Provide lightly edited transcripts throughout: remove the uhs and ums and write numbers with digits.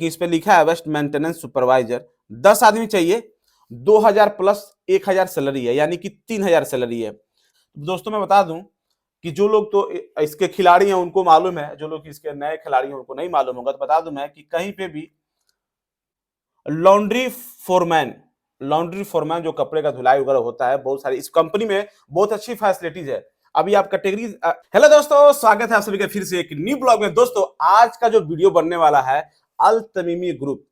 इस पे लिखा है वेस्ट मेंटेनेंस सुपरवाइजर, 10 आदमी चाहिए, 2000 प्लस 1000 सैलरी है, यानी कि 3000 सैलरी है। दोस्तों मैं बता दूं कि जो लोग तो इसके खिलाड़ी हैं उनको मालूम है, जो लोग इसके नए खिलाड़ी हैं उनको नहीं मालूम होगा, तो बता दूं मैं कि कहीं पे भी लॉन्ड्री फोरमैन, लॉन्ड्री फोरमैन जो कपड़े का धुलाई वगैरह होता है, बहुत सारी इस कंपनी में बहुत अच्छी फैसिलिटीज है। अभी आप कैटेगरी हेलो दोस्तों, स्वागत है आप सभी का फिर से एक न्यू ब्लॉग में। दोस्तों आज का जो वीडियो बनने वाला है अल तमीमी ग्रुप।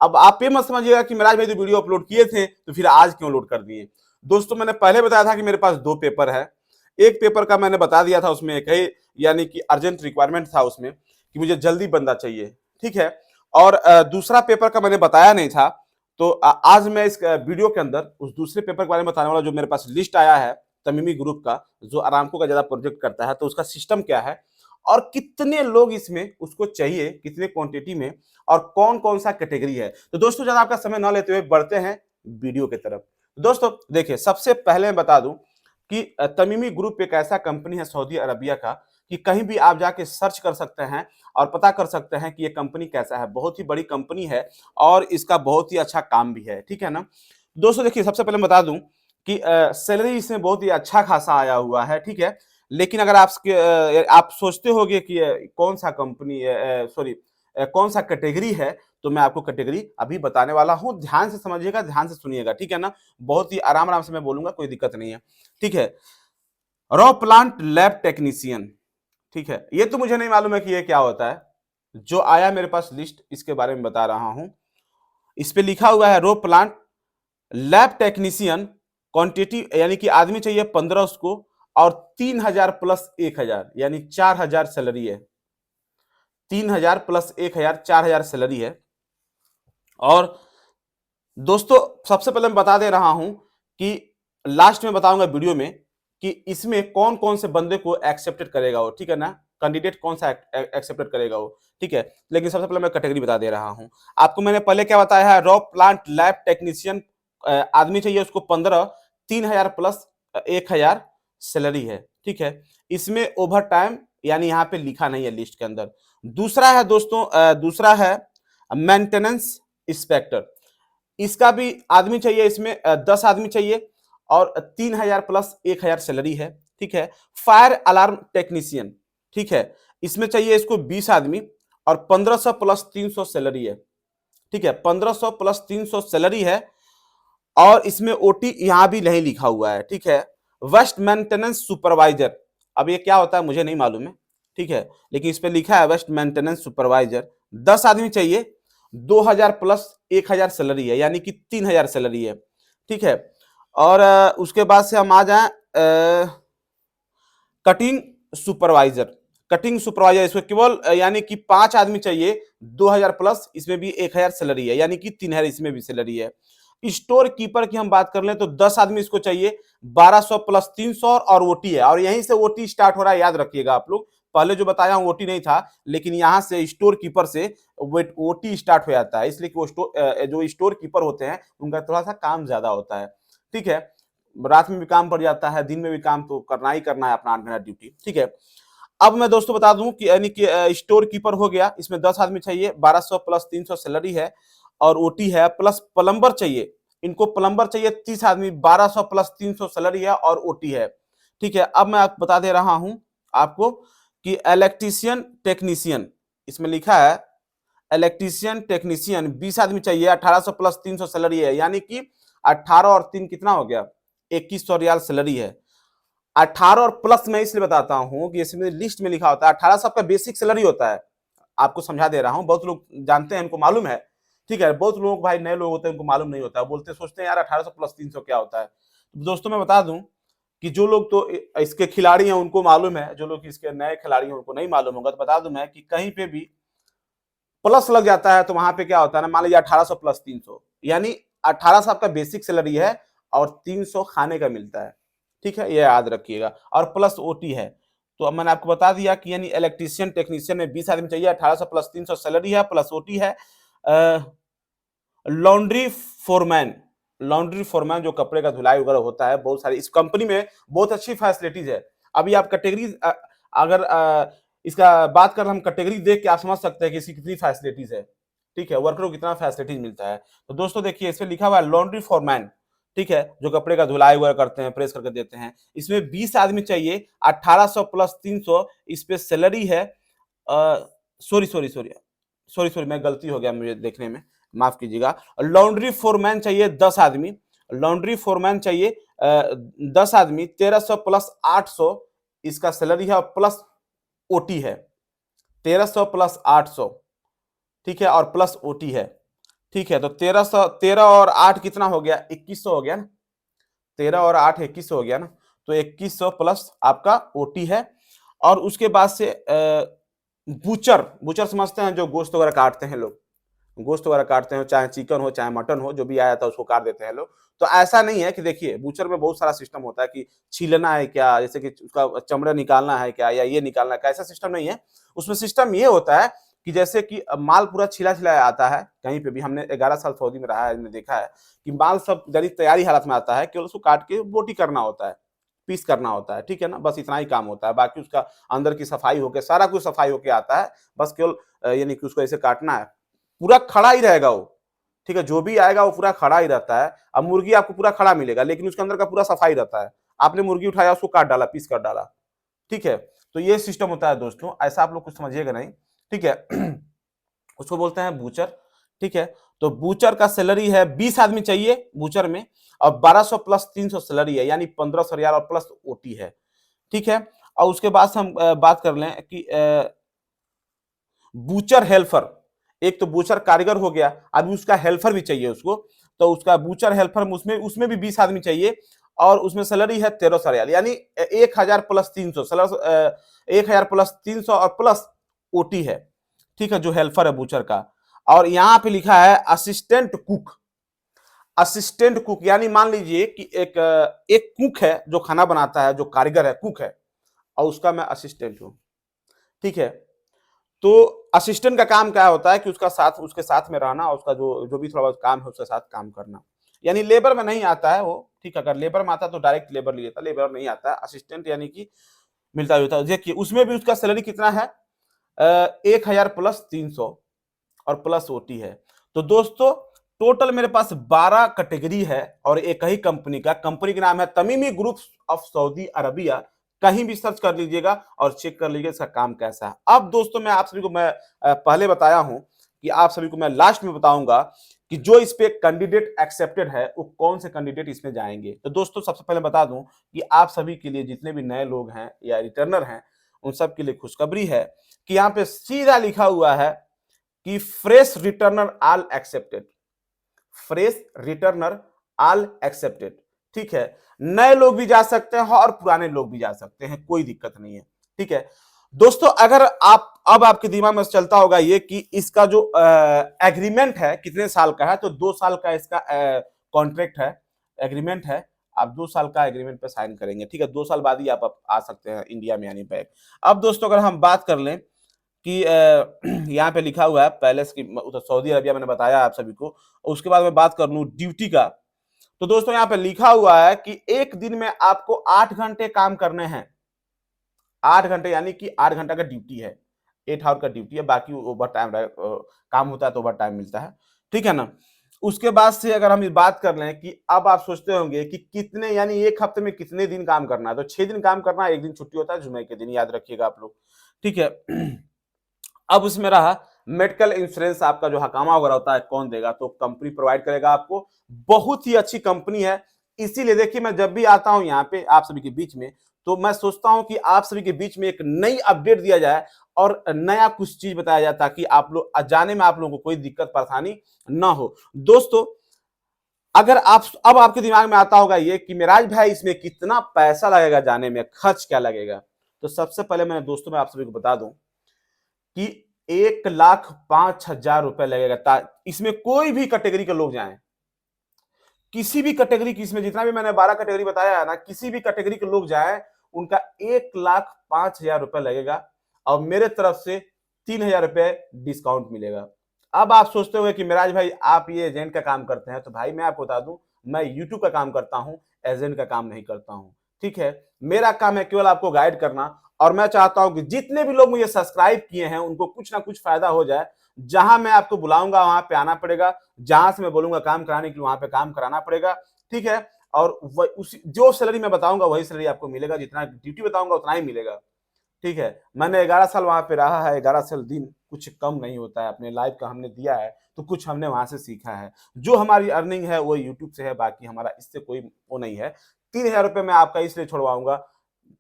अब आप ये मत समझिएगा कि मेरा जो वीडियो अपलोड किए थे तो फिर आज क्यों लोड कर दिए। दोस्तों मैंने पहले बताया था कि मेरे पास 2 पेपर है। एक पेपर का मैंने बता दिया था, उसमें एक है यानी कि अर्जेंट रिक्वायरमेंट था उसमें कि मुझे जल्दी बंदा चाहिए, ठीक है। और दूसरा पेपर का मैंने बताया नहीं था, तो आज मैं इस वीडियो के अंदर उस दूसरे पेपर के बारे में बताने वाला। जो मेरे पास लिस्ट आया है तमीमी ग्रुप का, जो अरामको का ज्यादा प्रोजेक्ट करता है, तो उसका सिस्टम क्या है और कितने लोग इसमें उसको चाहिए, कितने क्वांटिटी में, और कौन कौन सा कैटेगरी है। तो दोस्तों ज्यादा आपका समय न लेते हुए बढ़ते हैं वीडियो की तरफ। दोस्तों देखिए, सबसे पहले मैं बता दूं कि तमीमी ग्रुप एक ऐसा कंपनी है सऊदी अरबिया का कि कहीं भी आप जाके सर्च कर सकते हैं और पता कर सकते हैं कि ये कंपनी कैसा है। बहुत ही बड़ी कंपनी है और इसका बहुत ही अच्छा काम भी है, ठीक है ना। दोस्तों देखिए, सबसे पहले बता दूं कि सैलरी इसमें बहुत ही अच्छा खासा आया हुआ है, ठीक है। लेकिन अगर आप सोचते होंगे कि कौन सा कंपनी सॉरी कौन सा कैटेगरी है, तो मैं आपको कैटेगरी अभी बताने वाला हूं। ध्यान से समझिएगा, ध्यान से सुनिएगा, ठीक है ना। बहुत ही आराम आराम से मैं बोलूंगा, कोई दिक्कत नहीं है, ठीक है। रॉ प्लांट लैब टेक्नीशियन, ठीक है। ये तो मुझे नहीं मालूम है कि ये क्या होता है। जो आया मेरे पास लिस्ट, इसके बारे में बता रहा हूं। इस पे लिखा हुआ है रो प्लांट लैब टेक्नीशियन, क्वांटिटी यानी कि आदमी चाहिए 15 उसको, और 3000 प्लस 1000 यानी 4000 सैलरी है। 3000 प्लस 1000, 4000 सैलरी है। और दोस्तों सबसे पहले मैं बता दे रहा हूं कि लास्ट में बताऊंगा वीडियो में कि इसमें कौन कौन से बंदे को एक्सेप्टेड करेगा वो, ठीक है ना। कैंडिडेट कौन सा एक्सेप्टेड करेगा वो, ठीक है। लेकिन सबसे पहले मैं कैटेगरी बता दे रहा हूं आपको। मैंने पहले क्या बताया है, रॉ प्लांट लैब टेक्नीशियन, आदमी चाहिए उसको 15, 3000 प्लस 1000 सैलरी है, ठीक है। इसमें ओवर टाइम यानी यहाँ पे लिखा नहीं है लिस्ट के अंदर। दूसरा है दोस्तों, दूसरा है मेंटेनेंस इंस्पेक्टर। इसका भी आदमी चाहिए, इसमें 10 आदमी चाहिए और 3000 प्लस 1000 सैलरी है, ठीक है। फायर अलार्म टेक्नीशियन, ठीक है। इसमें चाहिए इसको 20 आदमी और 1500 प्लस 300 सैलरी है, ठीक है। 1500 प्लस 300 सैलरी है और इसमें ओटी यहां भी नहीं लिखा हुआ है, ठीक है। वेस्ट मेंटेनेंस सुपरवाइजर, अब ये क्या होता है मुझे नहीं मालूम है, ठीक है। लेकिन इस पे लिखा है वेस्ट मेंटेनेंस सुपरवाइजर, 10 आदमी चाहिए, 2000 प्लस 1000 सैलरी है, यानी कि 3000 सैलरी है, ठीक है। और उसके बाद से हम आ जाए कटिंग सुपरवाइजर। कटिंग सुपरवाइजर इसमें केवल यानी कि 5 आदमी चाहिए, 2000 प्लस, इसमें भी 1000 सैलरी है, यानी कि 3000 इसमें भी सैलरी है। स्टोर कीपर की हम बात कर लें तो 10 आदमी इसको चाहिए, 1200 प्लस 300 और ओटी है। और यहीं से ओटी स्टार्ट हो रहा है, याद रखिएगा आप लोग। पहले जो बताया हूं ओटी नहीं था, लेकिन यहां से स्टोर कीपर से ओटी स्टार्ट हो जाता है, इसलिए कि वो जो स्टोर कीपर होते हैं उनका थोड़ा सा काम ज्यादा होता है, ठीक है। रात में भी काम पड़ जाता है, दिन में भी काम तो करना ही करना है, अपना 8 घंटा ड्यूटी, ठीक है। अब मैं दोस्तों बता दूं कि यानी कि स्टोर कीपर हो गया, इसमें 10 आदमी चाहिए, 1200 प्लस 300 सैलरी है और ओटी है, प्लस प्लम्बर चाहिए, इनको प्लम्बर चाहिए 30 आदमी, 1200 प्लस 300 सैलरी है और ओटी है, ठीक है। अब मैं आपको बता दे रहा हूं आपको कि इलेक्ट्रीशियन टेक्नीशियन, इसमें लिखा है इलेक्ट्रीशियन टेक्नीशियन, 20 आदमी चाहिए, 1800 प्लस 300 सैलरी है, यानी कि 18 और 3 कितना हो गया, 2100 रियाल सैलरी है। 18 और प्लस मैं इसलिए बताता हूं कि इसमें लिस्ट में लिखा होता है 18 सबका बेसिक सैलरी होता है। आपको समझा दे रहा हूं, बहुत लोग जानते हैं, इनको मालूम है, ठीक है। बहुत लोग भाई नए लोग होते हैं, उनको मालूम नहीं होता, बोलते सोचते हैं यार 1800 प्लस 300 क्या होता है। तो दोस्तों मैं बता दूं कि जो लोग तो इसके खिलाड़ी हैं उनको मालूम है, जो लोग इसके नए खिलाड़ी हैं उनको नहीं मालूम होगा। तो बता दूं मैं कि कहीं पे भी प्लस लग जाता है तो वहां पे क्या होता है ना, मान लीजिए 1800 प्लस 300, यानी 1800 आपका बेसिक सैलरी है और 300 खाने का मिलता है, ठीक है, ये याद रखिएगा। और प्लस ओटी है। तो अब मैंने आपको बता दिया कि यानी इलेक्ट्रीशियन टेक्नीशियन में 20 आदमी चाहिए, 1800 प्लस 300 सैलरी है, प्लस ओटी है। लॉन्ड्री फोरमैन, लॉन्ड्री फोरमैन जो कपड़े का धुलाई वगैरह होता है, बहुत सारी इस कंपनी में बहुत अच्छी फैसिलिटीज है। अभी आप कैटेगरी अगर इसका बात कर हम कैटेगरी देख के आप समझ सकते हैं कि इसकी कितनी फैसिलिटीज है। ठीक है, वर्कर को कितना फैसिलिटीज मिलता है। तो दोस्तों देखिए इसमें लिखा हुआ है लॉन्ड्री फॉरमैन, ठीक है, जो कपड़े का धुलाई वगैरह करते हैं, प्रेस करके देते हैं। इसमें 20 आदमी चाहिए, 1800 प्लस 300 इस पे सैलरी है। Sorry sorry sorry sorry sorry मैं गलती हो गया मुझे देखने में, माफ कीजिएगा। लॉन्ड्री फोरमैन चाहिए 10 आदमी, लॉन्ड्री फोरमैन चाहिए 10 आदमी, 1300 प्लस 800 इसका सैलरी है और प्लस ओटी है। 1300 प्लस 800, ठीक है, और प्लस ओटी है, ठीक है। तो 1300, 13 और 8 कितना हो गया, 2100 हो गया ना। 13 और 8 2100 हो गया ना। तो 2100 प्लस आपका ओटी है। और उसके बाद से बूचर, बूचर समझते हैं, जो गोश्त वगैरह काटते हैं लोग, गोश्त वगैरह काटते हैं, चाहे चिकन हो चाहे मटन हो, जो भी आया था उसको काट देते हैं लोग। तो ऐसा नहीं है कि देखिए बूचर में बहुत सारा सिस्टम होता है कि छीलना है क्या, जैसे कि उसका चमड़ा निकालना है क्या, या ये निकालना है क्या, ऐसा सिस्टम नहीं है। उसमें सिस्टम ये होता है कि जैसे कि माल पूरा छिला छिलाया आता है, कहीं पे भी हमने 11 साल सऊदी में रहा है, हमने देखा है कि माल सब जल्दी तैयारी हालत में आता है, केवल उसको काट के बोटी करना होता है, पीस करना होता है, ठीक है ना, बस इतना ही काम होता है। बाकी उसका अंदर की सफाई होके सारा कुछ सफाई होके आता है, बस केवल यानी कि उसको ऐसे काटना है। पूरा खड़ा ही रहेगा वो, ठीक है, जो भी आएगा वो पूरा खड़ा ही रहता है। अब मुर्गी आपको पूरा खड़ा मिलेगा, लेकिन उसके अंदर का पूरा सफाई रहता है। आपने मुर्गी उठाया, उसको काट डाला, पीस कर डाला, ठीक है। तो ये सिस्टम होता है दोस्तों, ऐसा आप लोग कुछ समझिएगा नहीं, ठीक है। उसको बोलते हैं बूचर, ठीक है। तो बूचर का सैलरी है, 20 आदमी चाहिए बूचर में, और 1200 प्लस 300 सैलरी है, यानी 1500 रियाल और प्लस ओटी है, ठीक है। और उसके बाद से हम बात कर लें कि बूचर हेल्पर, एक तो बूचर कारीगर हो गया, अभी उसका हेल्पर भी चाहिए उसको। तो उसका बूचर हेल्पर में उसमें उसमें भी 20 आदमी चाहिए, और उसमें सैलरी है 1300 रियाल, यानी 1000 प्लस 300 1000 प्लस 300 और प्लस ओटी है, ठीक है, जो हेल्पर है बूचर का। और यहाँ पे लिखा है असिस्टेंट कुक, असिस्टेंट कुक यानी मान लीजिए कि एक कुक है जो खाना बनाता है, जो कारीगर है, कुक है, और उसका मैं असिस्टेंट हूं, ठीक है। तो असिस्टेंट का काम क्या होता है कि उसका साथ, उसके साथ में रहना, और उसका जो जो भी थोड़ा बहुत काम है उसके साथ काम करना, यानी लेबर में नहीं आता है वो, ठीक है। अगर लेबर में आता तो डायरेक्ट लेबर ले लेता, लेबर नहीं आता है, असिस्टेंट यानी कि मिलता जुलता है। देखिए उसमें भी उसका सैलरी कितना है, 1000 प्लस 300 और प्लस ओटी है। तो दोस्तों टोटल मेरे पास 12 कैटेगरी है, और एक ही कंपनी का, कंपनी का नाम है तमीमी ग्रुप ऑफ सऊदी अरबिया। कहीं भी सर्च कर लीजिएगा और चेक कर लीजिएगा इसका काम कैसा है। अब दोस्तों मैं आप सभी को, मैं पहले बताया हूं कि आप सभी को मैं लास्ट में बताऊंगा कि जो इस पे कैंडिडेट एक्सेप्टेड है वो कौन से कैंडिडेट इसमें जाएंगे। तो दोस्तों सबसे पहले बता दूं कि आप सभी के लिए, जितने भी नए लोग हैं या रिटर्नर हैं, उन सब के लिए खुशखबरी है कि यहाँ पे सीधा लिखा हुआ है कि fresh returner all accepted, fresh returner all accepted, ठीक है। नए लोग भी जा सकते हैं और पुराने लोग भी जा सकते हैं, कोई दिक्कत नहीं है, ठीक है। दोस्तों अगर आप, अब आपके दिमाग में चलता होगा ये कि इसका जो एग्रीमेंट है कितने साल का है, तो 2 साल का इसका कॉन्ट्रैक्ट है, एग्रीमेंट है। आप 2 साल का एग्रीमेंट पे साइन करेंगे, ठीक है। 2 साल बाद ही आप आ सकते हैं इंडिया में, यानी बैक। अब दोस्तों अगर हम बात कर लें कि यहाँ पे लिखा हुआ है पैलेस की, उधर सऊदी अरबिया मैंने बताया आप सभी को। उसके बाद मैं बात कर लूं ड्यूटी का, तो दोस्तों यहाँ पे लिखा हुआ है कि एक दिन में आपको 8 घंटे काम करने हैं, 8 घंटे, यानी कि 8 घंटा का ड्यूटी है, 8 आवर का ड्यूटी है, बाकी ओवर टाइम काम होता है तो ओवर टाइम मिलता है, ठीक है ना। उसके बाद से अगर हम बात कर लें कि अब आप सोचते होंगे कि कितने, यानी एक हफ्ते में कितने दिन काम करना है, तो 6 दिन काम करना है, एक दिन छुट्टी होता है जुमे के दिन, याद रखिएगा आप लोग, ठीक है। अब उसमें रहा मेडिकल इंश्योरेंस, आपका जो हकामा वगैरह होता है कौन देगा, तो कंपनी प्रोवाइड करेगा आपको। बहुत ही अच्छी कंपनी है, इसीलिए देखिए मैं जब भी आता हूं यहाँ पे आप सभी के बीच में, तो मैं सोचता हूं कि आप सभी के बीच में एक नई अपडेट दिया जाए और नया कुछ चीज बताया जाए, ताकि आप लोग जाने में आप लोगों को कोई दिक्कत परेशानी ना हो। दोस्तों अगर आप, अब आपके दिमाग में आता होगा ये कि मेराज भाई इसमें कितना पैसा लगेगा, जाने में खर्च क्या लगेगा, तो सबसे पहले मैं दोस्तों मैं आप सभी को बता दूं कि 1,05,000 रुपए लगेगा। इसमें कोई भी कैटेगरी के लोग जाएं, किसी भी कैटेगरी की, इसमें जितना भी मैंने 12 कैटेगरी बताया है ना, किसी भी कैटेगरी के लोग जाएं, उनका 1,05,000 रुपए लगेगा, और मेरे तरफ से 3,000 रुपए डिस्काउंट मिलेगा। अब आप सोचते हुए कि मिराज भाई आप ये एजेंट का काम करते हैं, तो भाई मैं आपको बता दूं, मैं यूट्यूब का काम करता हूं, एजेंट का काम नहीं करता हूं, ठीक है। मेरा काम है केवल आपको गाइड करना, और मैं चाहता हूं कि जितने भी लोग मुझे सब्सक्राइब किए हैं उनको कुछ ना कुछ फायदा हो जाए। जहां मैं आपको बुलाऊंगा वहां पे आना पड़ेगा, जहां से मैं बोलूंगा काम कराने के लिए वहां पे काम कराना पड़ेगा, ठीक है। और उसी जो सैलरी मैं बताऊंगा वही सैलरी आपको मिलेगा, जितना ड्यूटी बताऊंगा उतना ही मिलेगा, ठीक है। मैंने 11 साल वहां पे रहा है, 11 साल दिन कुछ कम नहीं होता है, अपने लाइफ का हमने दिया है तो कुछ हमने वहां से सीखा है। जो हमारी अर्निंग है वो यूट्यूब से है, बाकी हमारा इससे कोई वो नहीं है। 3,000 रुपये मैं आपका इसलिए छोड़वाऊंगा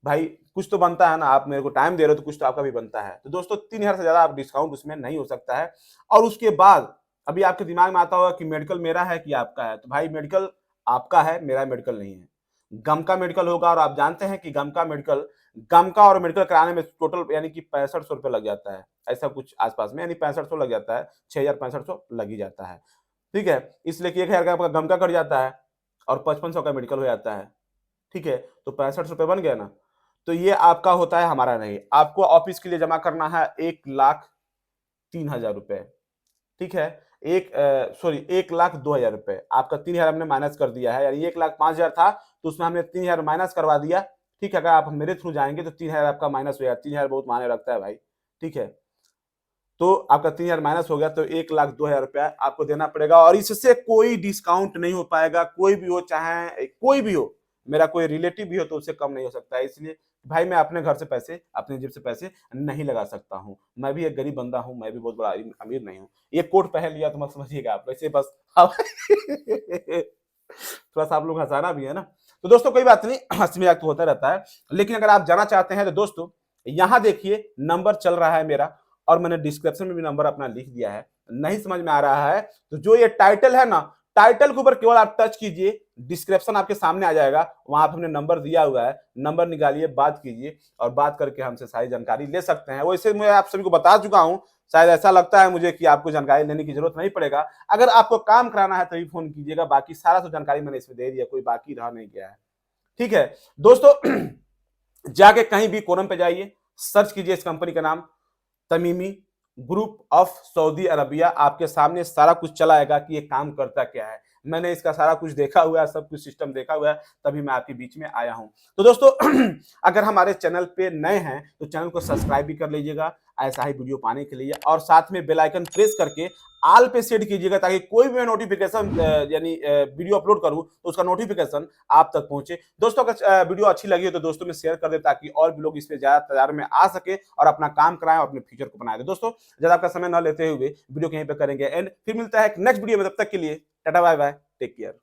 भाई, कुछ तो बनता है ना, आप मेरे को टाइम दे रहे हो तो कुछ तो आपका भी बनता है। तो दोस्तों 3,000 से ज्यादा आप डिस्काउंट उसमें नहीं हो सकता है। और उसके बाद अभी आपके दिमाग में आता होगा कि मेडिकल मेरा है कि आपका है, तो भाई मेडिकल आपका है, मेरा मेडिकल नहीं है। गम का मेडिकल होगा, और आप जानते हैं कि गम का और मेडिकल कराने में टोटल यानी कि 6500 रुपये लग जाता है, ऐसा कुछ आसपास में, यानी 6500 लग जाता है, 6,000 6500 लग ही जाता है, ठीक है। इसलिए कि 1,000 का आपका गम का कट जाता है और 5500 का मेडिकल हो जाता है, ठीक है। तो 65 रुपये बन गया ना। तो ये आपका होता है, हमारा नहीं। आपको ऑफिस के लिए जमा करना है 1,03,000 रुपए, ठीक है। सॉरी 1,02,000 रुपए, आपका 3,000 हमने माइनस कर दिया है, यानी 1,05,000 था तो उसमें हमने 3,000 माइनस करवा दिया, ठीक है। अगर आप मेरे थ्रू जाएंगे तो 3,000 आपका माइनस हो जाएगा, 3,000 बहुत मायने रखता है भाई, ठीक है। तो आपका 3,000 माइनस हो गया, तो 1,02,000 रुपया आपको देना पड़ेगा, और इससे कोई डिस्काउंट नहीं हो पाएगा। कोई भी हो, चाहे कोई भी हो, मेरा कोई रिलेटिव भी हो तो उससे कम नहीं हो सकता है। इसलिए भाई मैं अपने घर से पैसे, अपने जेब से पैसे नहीं लगा सकता हूँ। मैं भी एक गरीब बंदा हूँ, मैं भी बहुत बड़ा अमीर नहीं हूँ। ये कोट पहन लिया तो मत समझिएगा आप, वैसे बस थोड़ा सा आप लोग हंसाना भी है ना। तो दोस्तों कोई बात नहीं, हंसी मजाक तो होता रहता है। लेकिन अगर आप जाना चाहते हैं तो दोस्तों यहाँ देखिए नंबर चल रहा है मेरा, और मैंने डिस्क्रिप्शन में भी नंबर अपना लिख दिया है। नहीं समझ में आ रहा है तो जो ये टाइटल है ना, टाइटल के ऊपर केवल आप टच कीजिए, डिस्क्रिप्शन आपके सामने आ जाएगा, वहां पे हमने नंबर दिया हुआ है, नंबर निकालिए, बात कीजिए, और बात करके हमसे सारी जानकारी ले सकते हैं। वैसे मैं आप सभी को बता चुका हूं, शायद ऐसा लगता है मुझे कि आपको जानकारी लेने की जरूरत नहीं पड़ेगा। अगर आपको काम कराना है तभी फोन कीजिएगा, बाकी सारा तो जानकारी मैंने इसमें दे दिया, कोई बाकी रह नहीं गया है, ठीक है। दोस्तों जाके कहीं भी कोरम पे जाइए, सर्च कीजिए इस कंपनी का नाम, तमीमी ग्रुप ऑफ सऊदी अरबिया। आपके सामने सारा कुछ चला आएगा कि ये काम करता क्या है। मैंने इसका सारा कुछ देखा हुआ है, सब कुछ सिस्टम देखा हुआ है, तभी मैं आपके बीच में आया हूं। तो दोस्तों अगर हमारे चैनल पे नए हैं तो चैनल को सब्सक्राइब भी कर लीजिएगा ऐसा ही वीडियो पाने के लिए, और साथ में बेल आइकन प्रेस करके आल पे सेट कीजिएगा, ताकि कोई भी मैं नोटिफिकेशन यानी वीडियो अपलोड करूं तो उसका नोटिफिकेशन आप तक पहुंचे। दोस्तों अगर वीडियो अच्छी लगी हो तो दोस्तों में शेयर कर दे, ताकि और भी लोग इस पे ज्यादा तादाद में आ सके और अपना काम कराएं और अपने फ्यूचर को बनाएं। तो दोस्तों ज्यादा आपका समय न लेते हुए वीडियो को यहीं पे करेंगे एंड, फिर मिलता है नेक्स्ट वीडियो में, तब तक के लिए tata bye bye, take care.